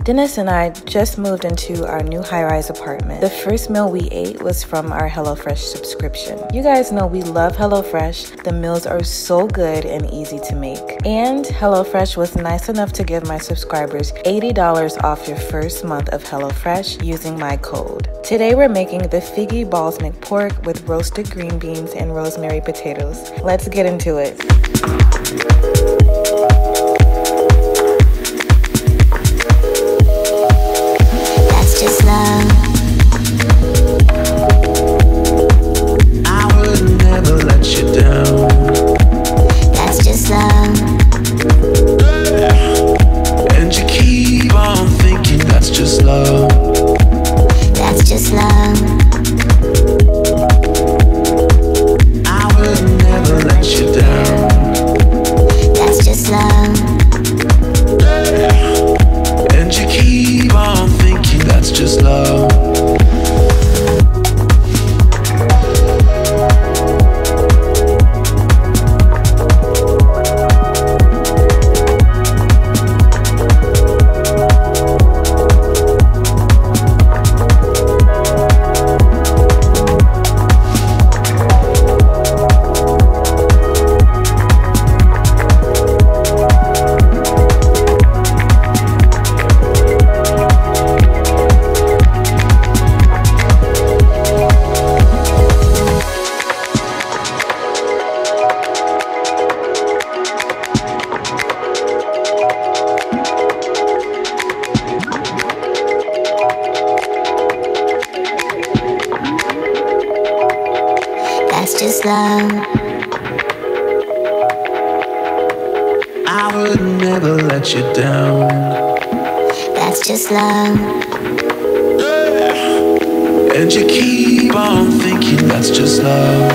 Dennis and I just moved into our new high-rise apartment. The first meal we ate was from our HelloFresh subscription. You guys know we love HelloFresh. The meals are so good and easy to make. And HelloFresh was nice enough to give my subscribers $80 off your first month of HelloFresh using my code. Today we're making the Figgy Balsamic pork with roasted green beans and rosemary potatoes. Let's get into it. I would never let you down. That's just love. And you keep on thinking that's just love. That's just love. I would never let you down. That's just love. And you keep on thinking that's just love. That's just love. I would never let you down. That's just love. And you keep on thinking that's just love.